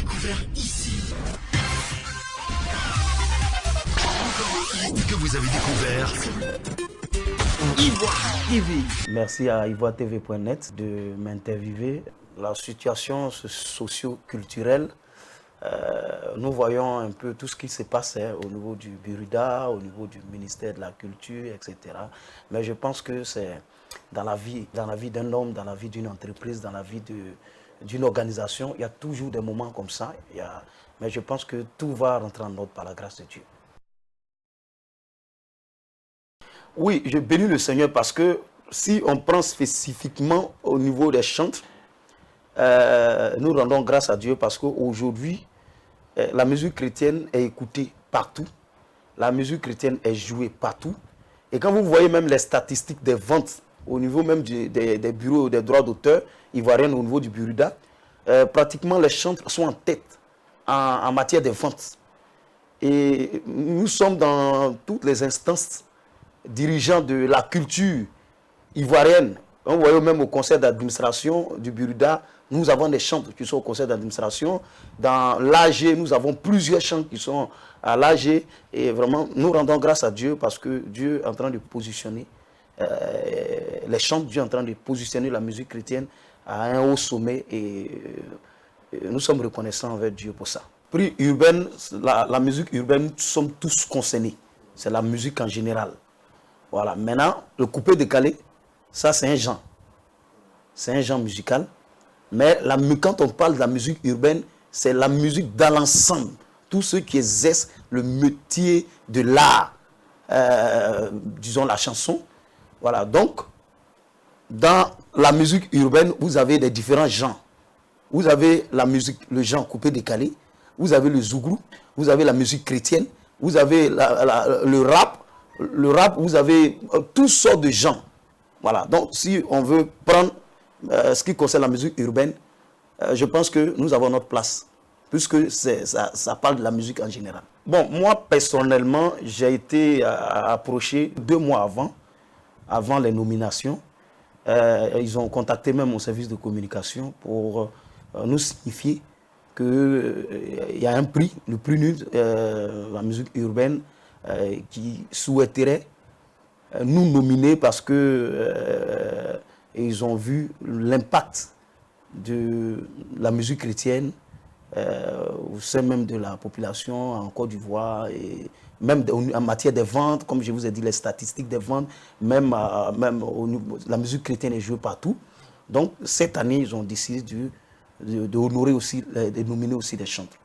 découvert ici. Que vous avez découvert Ivoire TV. Merci à ivoiretv.net de m'interviewer. La situation socio-culturelle, nous voyons un peu tout ce qui se passe au niveau du Buruda, au niveau du ministère de la Culture, etc. Mais je pense que c'est dans la vie d'un homme, dans la vie d'une entreprise, dans la vie d'une organisation, il y a toujours des moments comme ça. Mais je pense que tout va rentrer en ordre par la grâce de Dieu. Oui, je bénis le Seigneur parce que si on prend spécifiquement au niveau des chantres, nous rendons grâce à Dieu parce qu'aujourd'hui, la musique chrétienne est écoutée partout. La musique chrétienne est jouée partout. Et quand vous voyez même les statistiques des ventes au niveau même des bureaux des droits d'auteur ivoiriens au niveau du Buruda, pratiquement les chantres sont en tête en matière de ventes. Et nous sommes dans toutes les instances dirigeants de la culture ivoirienne. On voit même au conseil d'administration du Buruda, nous avons des chantres qui sont au conseil d'administration. Dans l'AG, nous avons plusieurs chantres qui sont à l'AG. Et vraiment, nous rendons grâce à Dieu parce que Dieu est en train de positionner les chantres, Dieu est en train de positionner la musique chrétienne à un haut sommet. Et nous sommes reconnaissants envers Dieu pour ça. Prix urbaine, la musique urbaine, nous sommes tous concernés. C'est la musique en général. Voilà. Maintenant, le coupé-décalé, ça c'est un genre. C'est un genre musical. Mais quand on parle de la musique urbaine, c'est la musique dans l'ensemble. Tous ceux qui exercent le métier de l'art, disons la chanson. Voilà. Donc, dans la musique urbaine, vous avez des différents genres. Vous avez la musique, le genre coupé-décalé. Vous avez le zouglou. Vous avez la musique chrétienne. Vous avez le rap. Le rap, vous avez toutes sortes de genres. Voilà. Donc, si on veut prendre ce qui concerne la musique urbaine, je pense que nous avons notre place, puisque ça parle de la musique en général. Bon, moi, personnellement, j'ai été approché 2 mois avant les nominations. Ils ont contacté même mon service de communication pour nous signifier qu'il y a un prix, le prix nul, la musique urbaine, qui souhaiteraient nous nominer parce que ils ont vu l'impact de la musique chrétienne au sein même de la population en Côte d'Ivoire et même en matière de ventes, comme je vous ai dit, les statistiques des ventes, même au niveau, la musique chrétienne est jouée partout. Donc cette année, ils ont décidé de honorer aussi, de nominer aussi des chantres.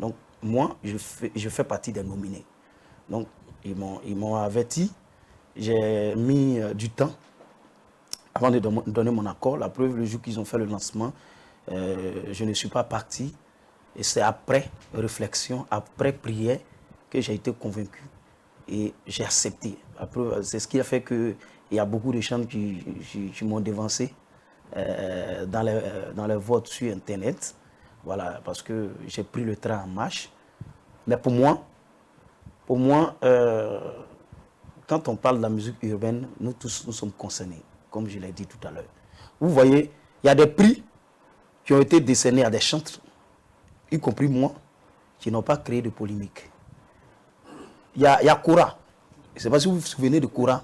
Donc moi, je fais partie des nominés. Donc, ils m'ont averti. J'ai mis du temps avant de donner mon accord. La preuve, le jour qu'ils ont fait le lancement, je ne suis pas parti. Et c'est après réflexion, après prière, que j'ai été convaincu. Et j'ai accepté. C'est ce qui a fait qu'il y a beaucoup de chantres qui m'ont devancé dans les votes sur Internet. Voilà, parce que j'ai pris le train en marche. Mais pour moi, quand on parle de la musique urbaine, nous tous, nous sommes concernés, comme je l'ai dit tout à l'heure. Vous voyez, il y a des prix qui ont été décernés à des chantres, y compris moi, qui n'ont pas créé de polémique. Il y a Kora. Je ne sais pas si vous vous souvenez de Kora.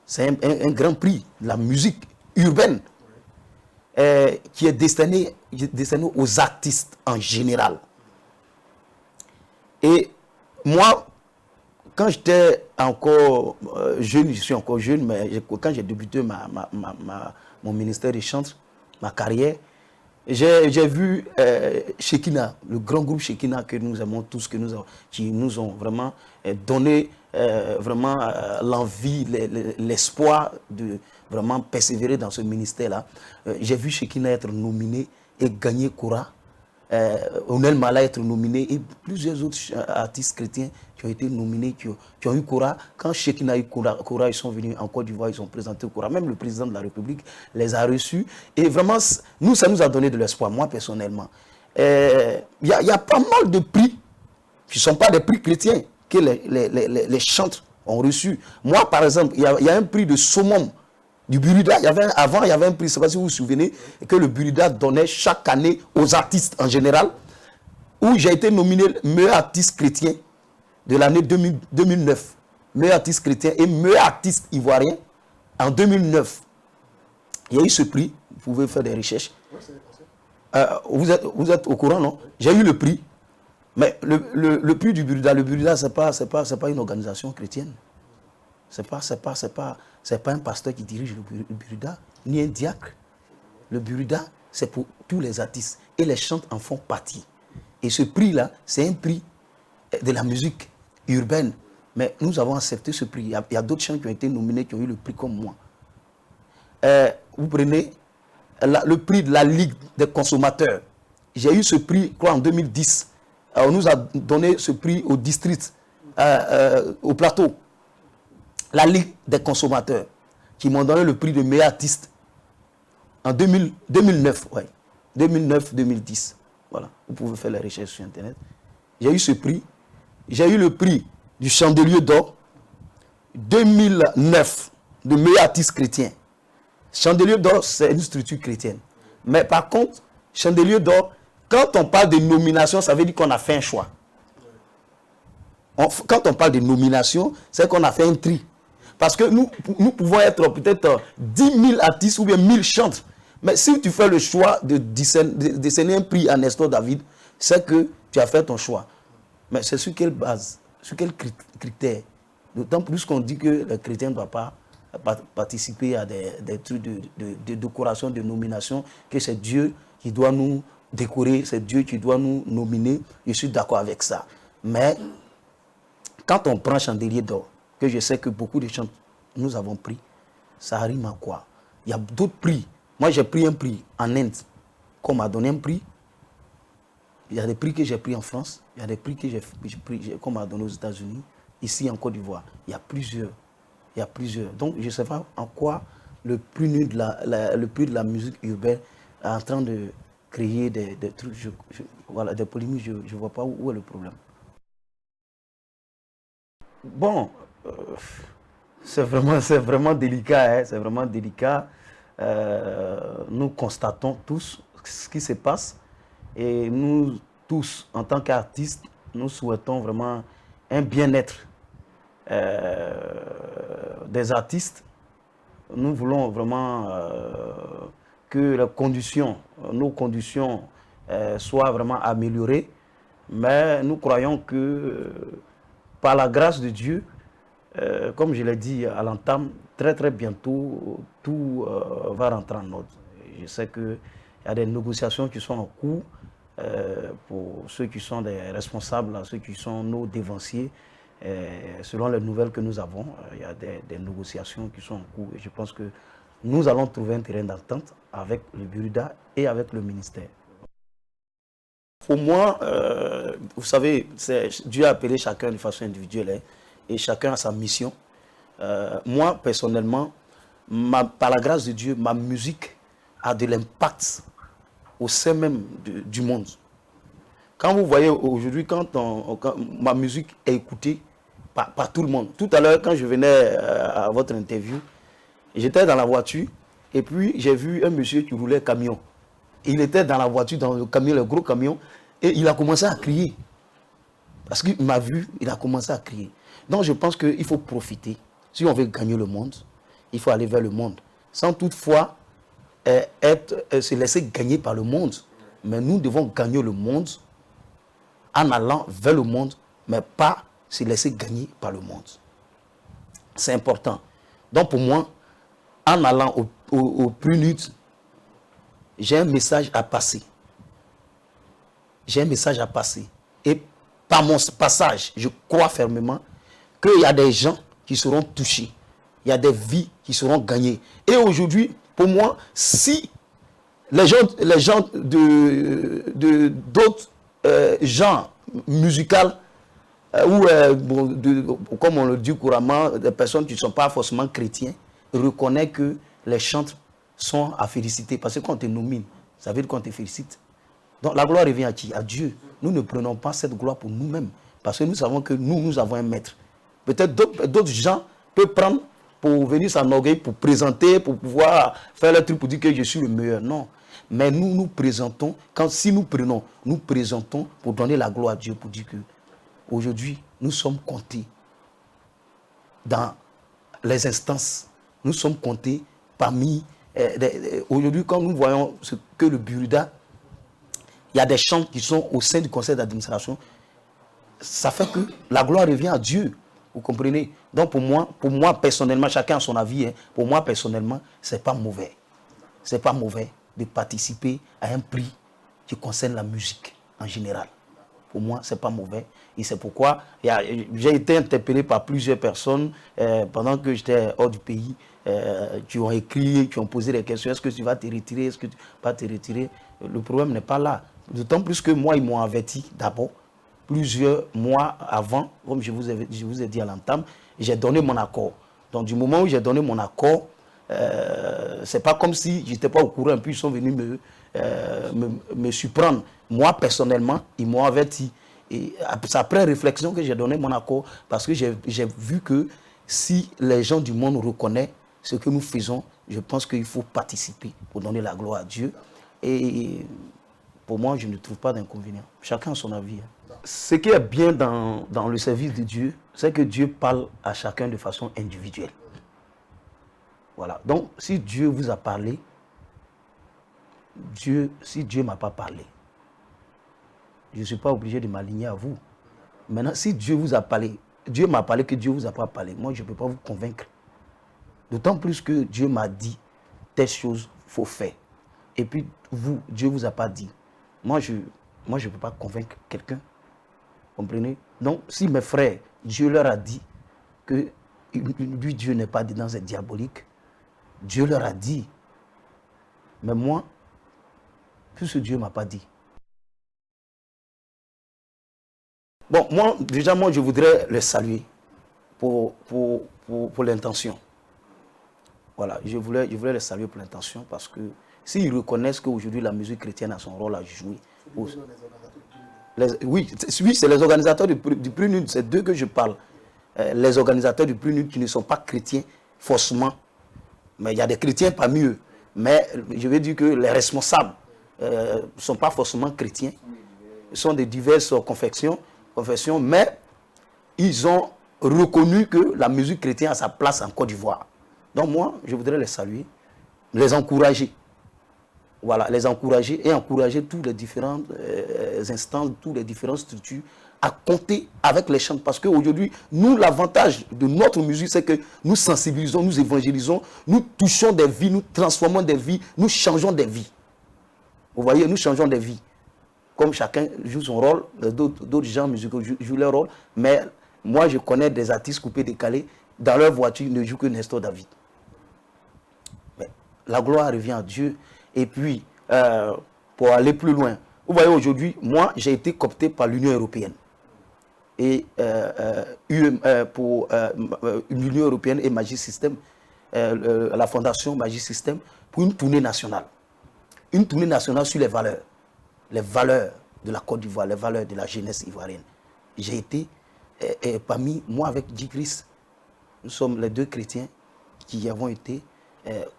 C'est un grand prix de la musique urbaine qui est décerné aux artistes en général. Et moi, quand j'étais encore jeune, je suis encore jeune, mais quand j'ai débuté mon ministère des chantres, ma carrière, j'ai vu Shekinah, le grand groupe Shekinah que nous aimons tous, qui nous ont vraiment donné l'envie, l'espoir de vraiment persévérer dans ce ministère-là. J'ai vu Shekinah être nominé et gagner Kora. Onel Mala être nominé et plusieurs autres artistes chrétiens qui ont été nominés, qui ont eu Kora. Quand Shekinah a eu Kora, ils sont venus en Côte d'Ivoire, ils ont présenté Kora. Même le président de la République les a reçus. Et vraiment, nous, ça nous a donné de l'espoir, moi personnellement. Il y a pas mal de prix qui ne sont pas des prix chrétiens que les chantres ont reçus. Moi, par exemple, il y a un prix de summum du Buruda. Avant, il y avait un prix, je ne sais pas si vous vous souvenez, que le Buruda donnait chaque année aux artistes en général. où j'ai été nominé meilleur artiste chrétien de l'année 2009. Meilleur artiste chrétien et meilleur artiste ivoirien en 2009. Il y a eu ce prix, vous pouvez faire des recherches. Vous êtes au courant, non? J'ai eu le prix. Mais le prix du Burida, le Burida, ce n'est pas une organisation chrétienne. Ce n'est pas un pasteur qui dirige le Burida, ni un diacre. Le Burida, c'est pour tous les artistes. Et les chantes en font partie. Et ce prix-là, c'est un prix de la musique urbaine. Mais nous avons accepté ce prix. Il y a d'autres chants qui ont été nominés, qui ont eu le prix comme moi. Vous prenez le prix de la Ligue des consommateurs. J'ai eu ce prix, je crois, en 2010. On nous a donné ce prix au district, au plateau. La Ligue des consommateurs, qui m'ont donné le prix de meilleur artiste en 2009. Ouais. 2009-2010. Voilà. Vous pouvez faire la recherche sur Internet. J'ai eu ce prix. J'ai eu le prix du Chandelier d'Or 2009 de meilleur artiste chrétien. Chandelier d'Or, c'est une structure chrétienne. Mais par contre, Chandelier d'Or, quand on parle de nomination, ça veut dire qu'on a fait un choix. Quand on parle de nomination, c'est qu'on a fait un tri. Parce que nous pouvons être peut-être 10 000 artistes ou bien 1000 chantres. Mais si tu fais le choix de décerner un prix à Nestor David, c'est que tu as fait ton choix. Mais c'est sur quelle base? Sur quel critère? D'autant plus qu'on dit que le chrétien ne doit pas participer à des trucs de décoration, de nomination, que c'est Dieu qui doit nous décorer, c'est Dieu qui doit nous nominer. Je suis d'accord avec ça. Mais quand on prend Chandelier d'Or, que je sais que beaucoup de chants nous avons pris, ça rime à quoi? Il y a d'autres prix. Moi, j'ai pris un prix en Inde, qu'on m'a donné un prix. Il y a des prix que j'ai pris en France, il y a des prix que qu'on m'a donné aux États-Unis, ici en Côte d'Ivoire. Il y a plusieurs. Donc, je ne sais pas en quoi le prix de la musique urbaine est en train de créer des trucs, voilà, des polémiques. Je ne vois pas où est le problème. Bon, c'est vraiment délicat. Hein, c'est vraiment délicat. Nous constatons tous ce qui se passe. Et nous tous, en tant qu'artistes, nous souhaitons vraiment un bien-être des artistes. Nous voulons vraiment que nos conditions soient vraiment améliorées. Mais nous croyons que par la grâce de Dieu, comme je l'ai dit à l'entame, très très bientôt, tout va rentrer en ordre. Je sais qu'il y a des négociations qui sont en cours pour ceux qui sont des responsables, ceux qui sont nos dévanciers. Selon les nouvelles que nous avons, il y a des négociations qui sont en cours. Et je pense que nous allons trouver un terrain d'entente avec le Burida et avec le ministère. Pour moi, vous savez, Dieu a appelé chacun de façon individuelle, hein, et chacun a sa mission. Moi, personnellement, par la grâce de Dieu, ma musique a de l'impact au sein même du monde. Quand vous voyez aujourd'hui, quand ma musique est écoutée par tout le monde. Tout à l'heure, quand je venais à votre interview, j'étais dans la voiture et puis j'ai vu un monsieur qui roulait un camion. Il était dans la voiture, dans le camion, le gros camion, et il a commencé à crier. Parce qu'il m'a vu, il a commencé à crier. Donc je pense qu'il faut profiter. Si on veut gagner le monde, il faut aller vers le monde. Sans toutefois se laisser gagner par le monde. Mais nous devons gagner le monde en allant vers le monde, mais pas se laisser gagner par le monde. C'est important. Donc pour moi, en allant au prélude, j'ai un message à passer. J'ai un message à passer. Et par mon passage, je crois fermement qu'il y a des gens qui seront touchés. Il y a des vies qui seront gagnées. Et aujourd'hui, pour moi, si les gens d'autres genres musicaux, ou comme on le dit couramment, des personnes qui ne sont pas forcément chrétiens, reconnaissent que les chantres sont à féliciter. Parce que quand on te nomine, ça veut dire qu'on te félicite. Donc la gloire revient à qui? À Dieu. Nous ne prenons pas cette gloire pour nous-mêmes. Parce que nous savons que nous avons un maître. Peut-être d'autres gens peuvent prendre pour venir s'enorgueillir, pour présenter, pour pouvoir faire le truc pour dire que je suis le meilleur. Non. Mais nous présentons, si nous prenons, nous présentons pour donner la gloire à Dieu, pour dire que aujourd'hui, nous sommes comptés dans les instances. Nous sommes comptés parmi... aujourd'hui, quand nous voyons ce que le Burida, il y a des chants qui sont au sein du conseil d'administration, ça fait que la gloire revient à Dieu. Vous comprenez? Donc pour moi personnellement, chacun a son avis, hein, pour moi personnellement, c'est pas mauvais. C'est pas mauvais de participer à un prix qui concerne la musique en général. Pour moi, c'est pas mauvais. Et c'est pourquoi j'ai été interpellé par plusieurs personnes pendant que j'étais hors du pays, qui ont écrit, qui ont posé des questions. Est-ce que tu vas te retirer? Est-ce que tu vas te retirer? Le problème n'est pas là. D'autant plus que moi, ils m'ont averti d'abord. Plusieurs mois avant, comme je vous ai dit à l'entame, j'ai donné mon accord. Donc du moment où j'ai donné mon accord, c'est pas comme si je n'étais pas au courant, puis ils sont venus me surprendre. Moi, personnellement, ils m'ont averti. Et c'est après réflexion que j'ai donné mon accord, parce que j'ai vu que si les gens du monde reconnaissent ce que nous faisons, je pense qu'il faut participer pour donner la gloire à Dieu. Et pour moi, je ne trouve pas d'inconvénient. Chacun a son avis. Ce qui est bien dans le service de Dieu, c'est que Dieu parle à chacun de façon individuelle. Voilà. Donc, si Dieu vous a parlé, si Dieu ne m'a pas parlé, je ne suis pas obligé de m'aligner à vous. Maintenant, si Dieu vous a parlé, Dieu m'a parlé que Dieu ne vous a pas parlé, moi, je ne peux pas vous convaincre. D'autant plus que Dieu m'a dit, telle chose, il faut faire. Et puis, vous, Dieu ne vous a pas dit. Moi, je ne peux pas convaincre quelqu'un. Comprenez? Donc, si mes frères, Dieu leur a dit que lui, Dieu n'est pas dedans, c'est diabolique. Dieu leur a dit. Mais moi, puisque Dieu ne m'a pas dit. Bon, moi, je voudrais le saluer pour l'intention. Voilà, je voulais le saluer pour l'intention parce que s'ils reconnaissent qu'aujourd'hui la musique chrétienne a son rôle à jouer. Oui, c'est les organisateurs du prix nul, c'est d'eux que je parle. Les organisateurs du prix nul qui ne sont pas chrétiens forcément, mais il y a des chrétiens parmi eux. Mais je veux dire que les responsables ne sont pas forcément chrétiens, ils sont de diverses confessions, mais ils ont reconnu que la musique chrétienne a sa place en Côte d'Ivoire. Donc moi, je voudrais les saluer, les encourager. Voilà, les encourager et encourager tous les différents instances, toutes les différentes structures à compter avec les chants. Parce qu'aujourd'hui, nous, l'avantage de notre musique, c'est que nous sensibilisons, nous évangélisons, nous touchons des vies, nous transformons des vies, nous changeons des vies. Vous voyez, nous changeons des vies. Comme chacun joue son rôle, d'autres gens musicaux jouent leur rôle. Mais moi, je connais des artistes coupés, décalés, dans leur voiture, ils ne jouent que Nestor David. Mais la gloire revient à Dieu. Et puis, pour aller plus loin, vous voyez aujourd'hui, moi, j'ai été coopté par l'Union européenne. Et pour l'Union européenne et Magic System, la fondation Magic System, pour une tournée nationale. Une tournée nationale sur les valeurs de la Côte d'Ivoire, les valeurs de la jeunesse ivoirienne. J'ai été parmi, moi avec Djigris, nous sommes les deux chrétiens qui avons été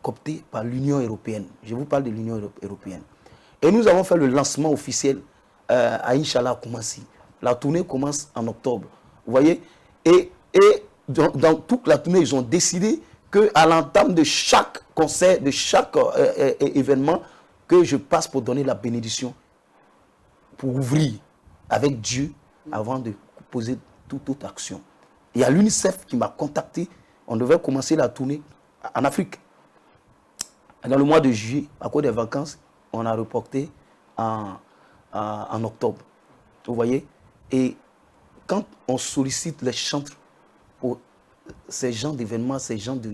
cooptés par l'Union européenne. Je vous parle de l'Union européenne. Et nous avons fait le lancement officiel à Inch'Allah Koumassi. La tournée commence en octobre. Vous voyez? Et dans toute la tournée, ils ont décidé qu'à l'entame de chaque concert, de chaque événement, que je passe pour donner la bénédiction, pour ouvrir avec Dieu avant de poser toute action. Il y a l'UNICEF qui m'a contacté. On devait commencer la tournée en Afrique. Dans le mois de juillet, à cause des vacances, on a reporté en octobre. Vous voyez? Et quand on sollicite les chantres pour ces gens d'événements, ces gens de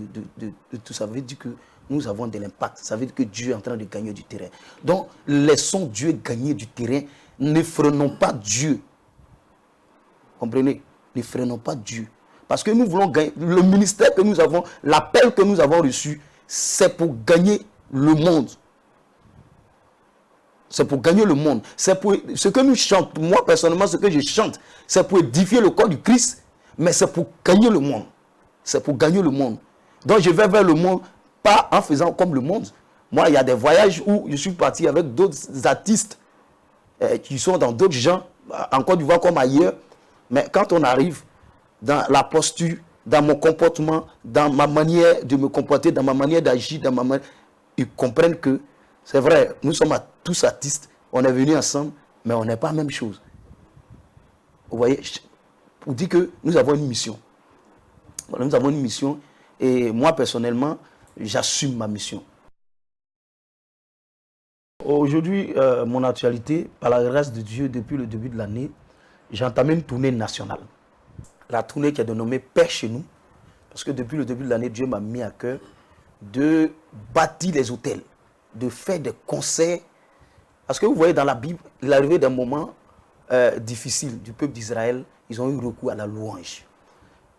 tout ça, veut dire que nous avons de l'impact. Ça veut dire que Dieu est en train de gagner du terrain. Donc, laissons Dieu gagner du terrain. Ne freinons pas Dieu. Comprenez? Ne freinons pas Dieu. Parce que nous voulons gagner. Le ministère que nous avons, l'appel que nous avons reçu, c'est pour gagner le monde. C'est pour gagner le monde. C'est pour ce que nous chantons. Moi, personnellement, ce que je chante, c'est pour édifier le corps du Christ, mais c'est pour gagner le monde. C'est pour gagner le monde. Donc je vais vers le monde, pas en faisant comme le monde. Moi, il y a des voyages où je suis parti avec d'autres artistes qui sont dans d'autres genres, en Côte d'Ivoire comme ailleurs. Mais quand on arrive dans la posture, dans mon comportement, dans ma manière de me comporter, dans ma manière d'agir, ils comprennent que c'est vrai, nous sommes tous artistes, on est venus ensemble, mais on n'est pas la même chose. Vous voyez, pour dire que nous avons une mission. Voilà, nous avons une mission et moi personnellement, j'assume ma mission. Aujourd'hui, mon actualité, par la grâce de Dieu, depuis le début de l'année, j'ai entamé une tournée nationale. La tournée qui est dénommée Paix chez nous, parce que depuis le début de l'année, Dieu m'a mis à cœur de bâtir les hôtels, de faire des concerts. Parce que vous voyez dans la Bible, il est arrivé d'un moment difficile du peuple d'Israël, ils ont eu recours à la louange.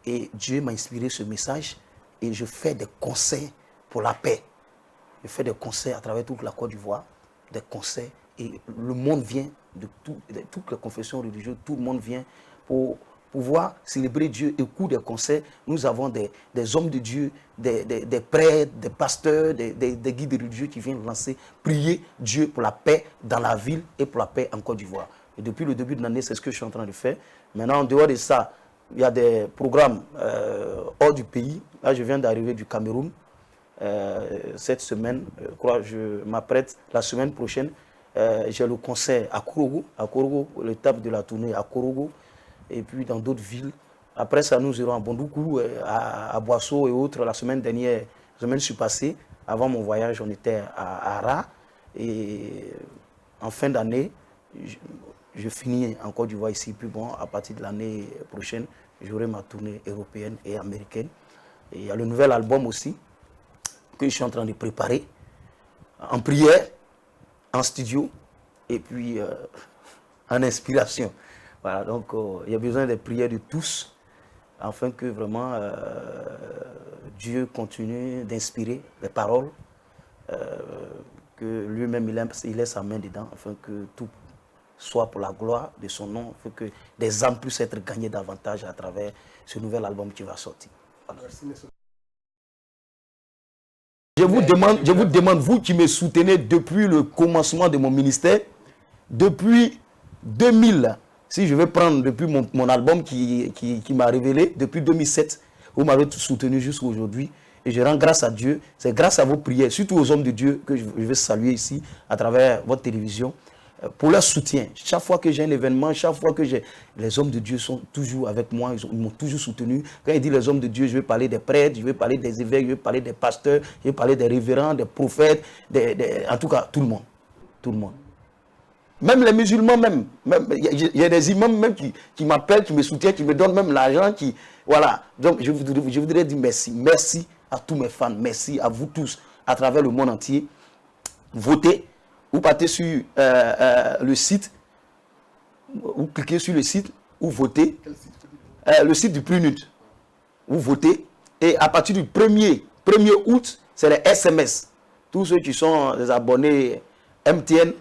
Et Dieu m'a inspiré ce message et je fais des concerts pour la paix. Je fais des concerts à travers toute la Côte d'Ivoire, des concerts et le monde vient de toutes les confessions religieuses, tout le monde vient pour pouvoir célébrer Dieu. Et au cours des concerts, nous avons des hommes de Dieu, des prêtres, des pasteurs, des guides religieux qui viennent lancer, prier Dieu pour la paix dans la ville et pour la paix en Côte d'Ivoire. Et depuis le début de l'année, c'est ce que je suis en train de faire. Maintenant, en dehors de ça, il y a des programmes hors du pays. Là, je viens d'arriver du Cameroun. Cette semaine, je m'apprête, la semaine prochaine, j'ai le concert à Korogo, l'étape de la tournée à Korogo, et puis dans d'autres villes. Après ça, nous irons à Bondoukou, à Boisseau et autres. La semaine dernière, la semaine passée, avant mon voyage, on était à Ara. Et en fin d'année, je finis en Côte d'Ivoire ici. Puis bon, à partir de l'année prochaine, j'aurai ma tournée européenne et américaine. Et il y a le nouvel album aussi que je suis en train de préparer en prière, en studio et puis en inspiration. Voilà, donc il y a besoin des prières de tous afin que vraiment Dieu continue d'inspirer les paroles, que lui-même il ait sa main dedans afin que tout soit pour la gloire de son nom, afin que des âmes puissent être gagnées davantage à travers ce nouvel album qui va sortir. Voilà. Merci. Je vous demande, vous qui me soutenez depuis le commencement de mon ministère, depuis 2000, si je vais prendre depuis mon album qui m'a révélé, depuis 2007, vous m'avez soutenu jusqu'à aujourd'hui. Et je rends grâce à Dieu. C'est grâce à vos prières, surtout aux hommes de Dieu, que je vais saluer ici, à travers votre télévision, pour leur soutien. Chaque fois que j'ai un événement, chaque fois que j'ai... Les hommes de Dieu sont toujours avec moi, ils m'ont toujours soutenu. Quand il dit les hommes de Dieu, je vais parler des prêtres, je vais parler des évêques, je vais parler des pasteurs, je vais parler des révérends, des prophètes, en tout cas, tout le monde. Tout le monde. Même les musulmans, même il y a des imams même qui m'appellent, qui me soutiennent, qui me donnent même l'argent. Voilà. Donc, je voudrais dire merci. Merci à tous mes fans. Merci à vous tous, à travers le monde entier. Votez. Vous partez sur le site, vous cliquez sur le site, vous votez. Le site du PNUD. Vous votez. Et à partir du 1er août, c'est les SMS. Tous ceux qui sont des abonnés MTN,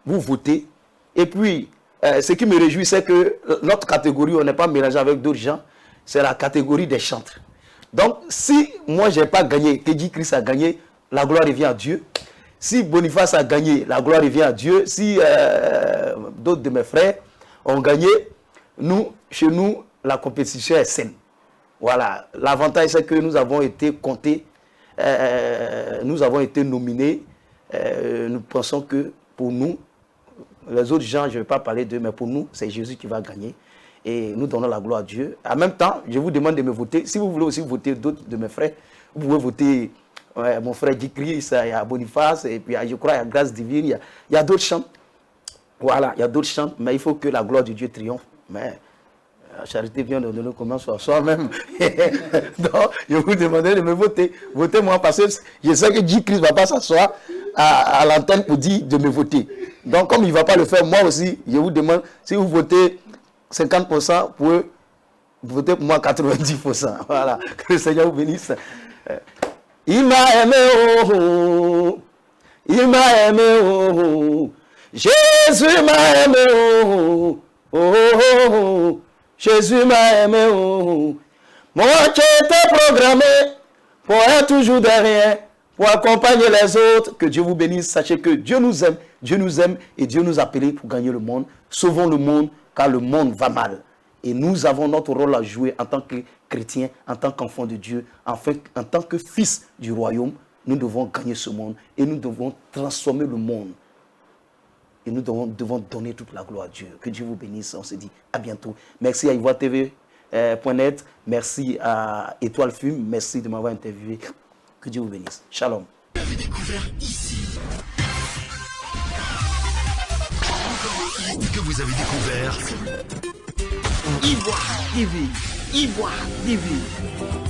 vous votez. Et puis, ce qui me réjouit, c'est que notre catégorie, on n'est pas mélangé avec d'autres gens. C'est la catégorie des chantres. Donc, si moi, je n'ai pas gagné, que J. Christ a gagné, la gloire revient à Dieu. Si Boniface a gagné, la gloire revient à Dieu. Si d'autres de mes frères ont gagné, chez nous, la compétition est saine. Voilà. L'avantage, c'est que nous avons été comptés, nous avons été nominés. Nous pensons que pour nous, les autres gens, je ne vais pas parler d'eux, mais pour nous, c'est Jésus qui va gagner. Et nous donnons la gloire à Dieu. En même temps, je vous demande de me voter. Si vous voulez aussi voter d'autres de mes frères, vous pouvez voter mon frère J. Christ, il y a Boniface, et puis je crois il y a Grâce Divine, il y a d'autres chants. Voilà, il y a d'autres chants, mais il faut que la gloire de Dieu triomphe. Mais la charité vient de nous commencer à soi-même. Donc, je vous demande de me voter. Votez-moi parce que je sais que J. Christ ne va pas s'asseoir à l'antenne pour dire de me voter. Donc, comme il ne va pas le faire, moi aussi, je vous demande, si vous votez 50%, pour voter pour moi 90%. Voilà, que le Seigneur vous bénisse. Il m'a aimé, oh, il m'a aimé, oh, Jésus m'a aimé, oh, oh, oh, Jésus m'a aimé, oh, moi qui étais programmé pour être toujours derrière, pour accompagner les autres. Que Dieu vous bénisse. Sachez que Dieu nous aime et Dieu nous a appelés pour gagner le monde. Sauvons le monde, car le monde va mal. Et nous avons notre rôle à jouer en tant que chrétiens, en tant qu'enfants de Dieu, en tant que fils du royaume. Nous devons gagner ce monde et nous devons transformer le monde. Et nous devons donner toute la gloire à Dieu. Que Dieu vous bénisse. On se dit à bientôt. Merci à ivoiretv.net. Merci à Étoile Fume. Merci de m'avoir interviewé. Que Dieu vous bénisse. Shalom. Vous avez découvert ici. Encore un hit que vous avez découvert. Ivoire TV. Ivoire TV.